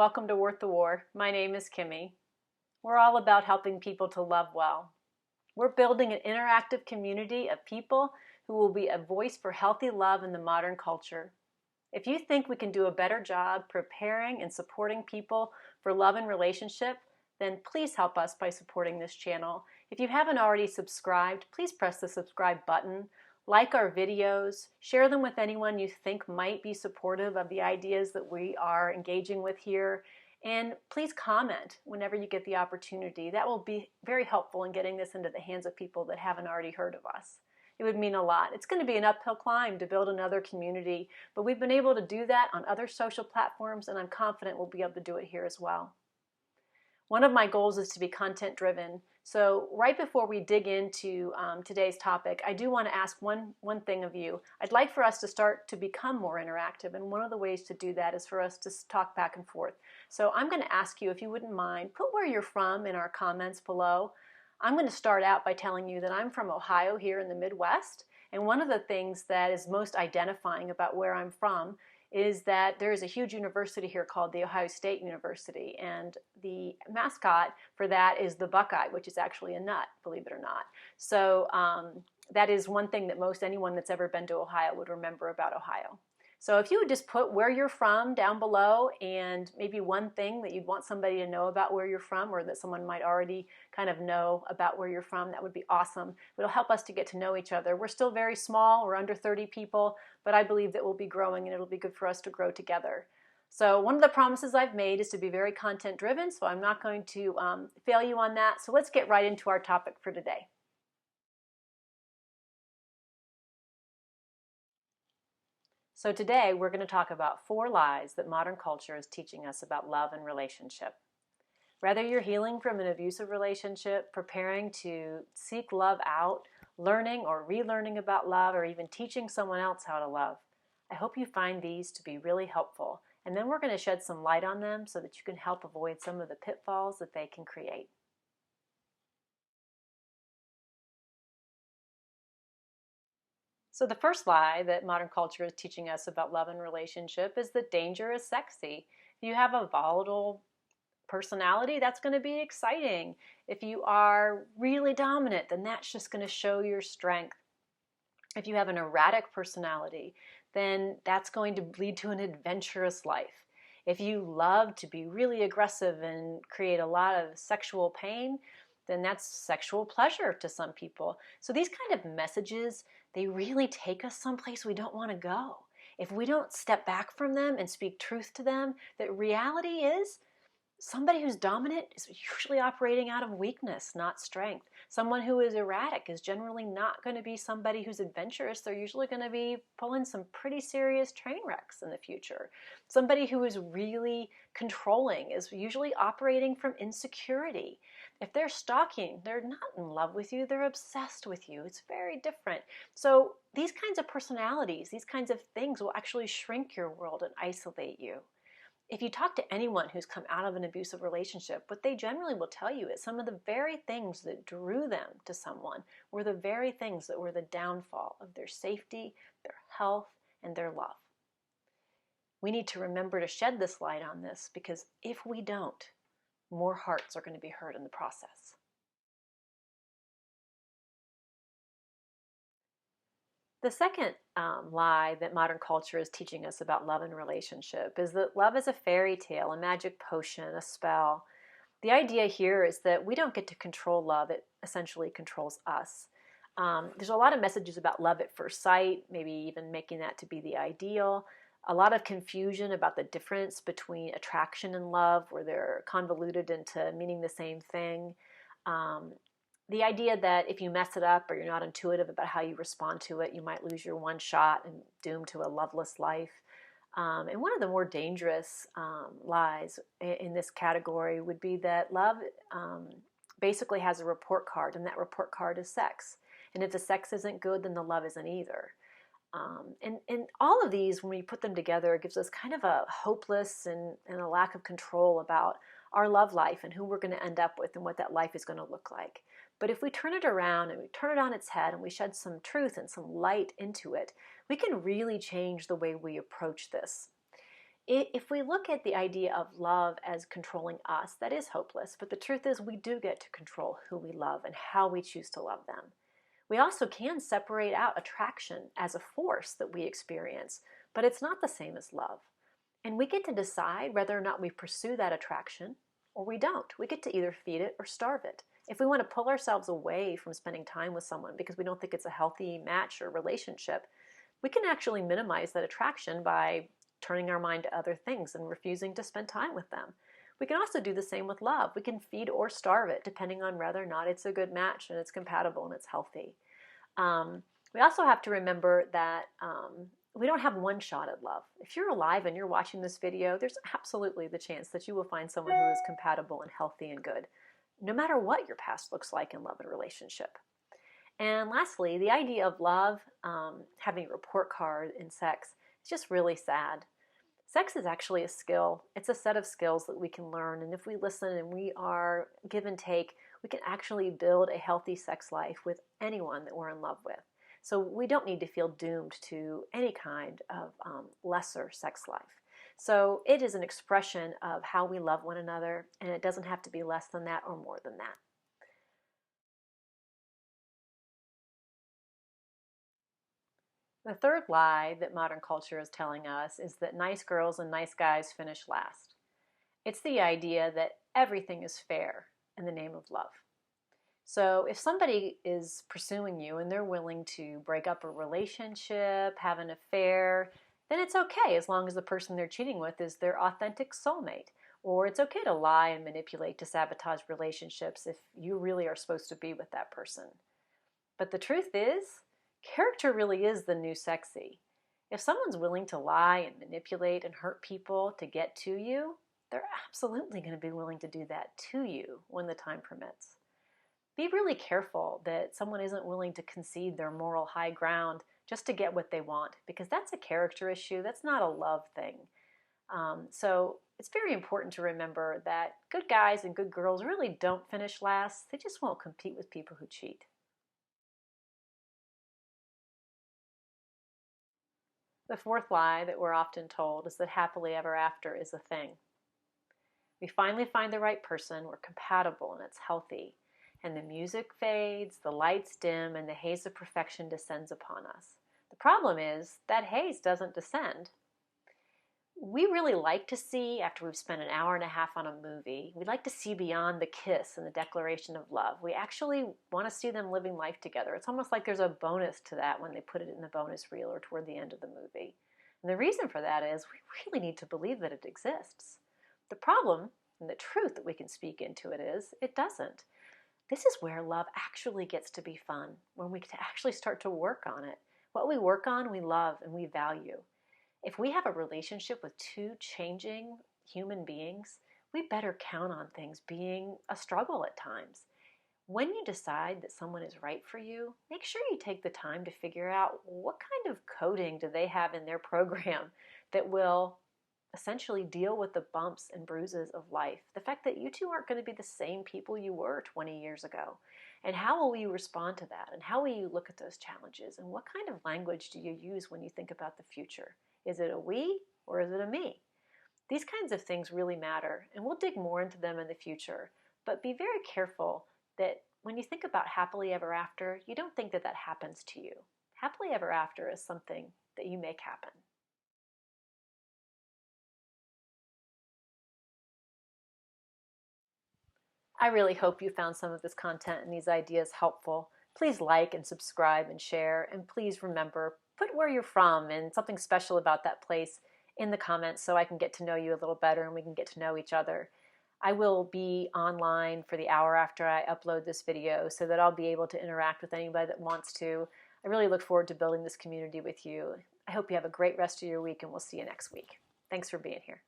welcome to Worth the War. My name is Kimmy. We're all about helping people to love well. We're building an interactive community of people who will be a voice for healthy love in the modern culture. If you think we can do a better job preparing and supporting people for love and relationship, then please help us by supporting this channel. If you haven't already subscribed, please press the subscribe button. Like our videos, share them with anyone you think might be supportive of the ideas that we are engaging with here, and please comment whenever you get the opportunity. That will be very helpful in getting this into the hands of people that haven't already heard of us. It would mean a lot. It's going to be an uphill climb to build another community, but we've been able to do that on other social platforms, and I'm confident we'll be able to do it here as well. One of my goals is to be content driven. So right before we dig into today's topic, I do want to ask one thing of you. I'd like for us to start to become more interactive, and one of the ways to do that is for us to talk back and forth. So I'm going to ask you, if you wouldn't mind, put where you're from in our comments below. I'm going to start out by telling you that I'm from Ohio here in the Midwest, and one of the things that is most identifying about where I'm from is that there is a huge university here called the Ohio State University, and the mascot for that is the Buckeye, which is actually a nut, believe it or not. So that is one thing that most anyone that's ever been to Ohio would remember about Ohio. So if you would just put where you're from down below, and maybe one thing that you'd want somebody to know about where you're from, or that someone might already kind of know about where you're from, that would be awesome. It'll help us to get to know each other. We're still very small, we're under 30 people, but I believe that we'll be growing, and it'll be good for us to grow together. So one of the promises I've made is to be very content driven, so I'm not going to fail you on that. So let's get right into our topic for today. So today we're going to talk about 4 lies that modern culture is teaching us about love and relationship. Whether you're healing from an abusive relationship, preparing to seek love out, learning or relearning about love, or even teaching someone else how to love, I hope you find these to be really helpful. And then we're going to shed some light on them so that you can help avoid some of the pitfalls that they can create. So the first lie that modern culture is teaching us about love and relationship is that danger is sexy. If you have a volatile personality, that's going to be exciting. If you are really dominant, then that's just going to show your strength. If you have an erratic personality, then that's going to lead to an adventurous life. If you love to be really aggressive and create a lot of sexual pain, then that's sexual pleasure to some people. So these kind of messages, they really take us someplace we don't want to go. If we don't step back from them and speak truth to them, that reality is somebody who's dominant is usually operating out of weakness, not strength. Someone who is erratic is generally not going to be somebody who's adventurous. They're usually going to be pulling some pretty serious train wrecks in the future. Somebody who is really controlling is usually operating from insecurity. If they're stalking, they're not in love with you, they're obsessed with you. It's very different. So these kinds of personalities, these kinds of things will actually shrink your world and isolate you. If you talk to anyone who's come out of an abusive relationship, what they generally will tell you is some of the very things that drew them to someone were the very things that were the downfall of their safety, their health, and their love. We need to remember to shed this light on this, because if we don't, more hearts are going to be hurt in the process. The second lie that modern culture is teaching us about love and relationship is that love is a fairy tale, a magic potion, a spell. The idea here is that we don't get to control love. It essentially controls us. There's a lot of messages about love at first sight, maybe even making that to be the ideal. A lot of confusion about the difference between attraction and love, where they're convoluted into meaning the same thing. The idea that if you mess it up or you're not intuitive about how you respond to it, you might lose your one shot and doomed to a loveless life. And one of the more dangerous lies in this category would be that love basically has a report card, and that report card is sex. And if the sex isn't good, then the love isn't either. And all of these, when we put them together, it gives us kind of a hopeless and a lack of control about our love life and who we're going to end up with and what that life is going to look like. But if we turn it around and we turn it on its head and we shed some truth and some light into it, we can really change the way we approach this. if we look at the idea of love as controlling us, that is hopeless. But the truth is we do get to control who we love and how we choose to love them. We also can separate out attraction as a force that we experience, but it's not the same as love. And we get to decide whether or not we pursue that attraction or we don't. We get to either feed it or starve it. If we want to pull ourselves away from spending time with someone because we don't think it's a healthy match or relationship, we can actually minimize that attraction by turning our mind to other things and refusing to spend time with them. We can also do the same with love. We can feed or starve it depending on whether or not it's a good match and it's compatible and it's healthy. We also have to remember that we don't have one shot at love. If you're alive and you're watching this video, there's absolutely the chance that you will find someone who is compatible and healthy and good, no matter what your past looks like in love and relationship. And lastly, the idea of love having a report card in sex is just really sad. Sex is actually a skill. It's a set of skills that we can learn, and if we listen and we are give and take, we can actually build a healthy sex life with anyone that we're in love with. So we don't need to feel doomed to any kind of lesser sex life. So it is an expression of how we love one another, and it doesn't have to be less than that or more than that. The third lie that modern culture is telling us is that nice girls and nice guys finish last. It's the idea that everything is fair in the name of love. So if somebody is pursuing you and they're willing to break up a relationship, have an affair, then it's okay as long as the person they're cheating with is their authentic soulmate. Or it's okay to lie and manipulate to sabotage relationships if you really are supposed to be with that person. But the truth is, character really is the new sexy. If someone's willing to lie and manipulate and hurt people to get to you, they're absolutely going to be willing to do that to you when the time permits. Be really careful that someone isn't willing to concede their moral high ground just to get what they want, because that's a character issue. That's not a love thing. So it's very important to remember that good guys and good girls really don't finish last. They just won't compete with people who cheat. The fourth lie that we're often told is that happily ever after is a thing. We finally find the right person, we're compatible, and it's healthy. And the music fades, the lights dim, and the haze of perfection descends upon us. The problem is that haze doesn't descend. We really like to see, after we've spent an hour and a half on a movie, we like to see beyond the kiss and the declaration of love. We actually want to see them living life together. It's almost like there's a bonus to that when they put it in the bonus reel or toward the end of the movie. And the reason for that is we really need to believe that it exists. The problem, and the truth that we can speak into it is, it doesn't. This is where love actually gets to be fun, when we can actually start to work on it. What we work on, we love and we value. If we have a relationship with two changing human beings, we better count on things being a struggle at times. When you decide that someone is right for you, make sure you take the time to figure out what kind of coding do they have in their program that will essentially deal with the bumps and bruises of life. The fact that you two aren't going to be the same people you were 20 years ago. And how will you respond to that? And how will you look at those challenges? And what kind of language do you use when you think about the future? Is it a we or is it a me? These kinds of things really matter, and we'll dig more into them in the future. But be very careful that when you think about happily ever after, you don't think that that happens to you. Happily ever after is something that you make happen. I really hope you found some of this content and these ideas helpful. Please like and subscribe and share, and please remember, put where you're from and something special about that place in the comments so I can get to know you a little better and we can get to know each other. I will be online for the hour after I upload this video so that I'll be able to interact with anybody that wants to. I really look forward to building this community with you. I hope you have a great rest of your week, and we'll see you next week. Thanks for being here.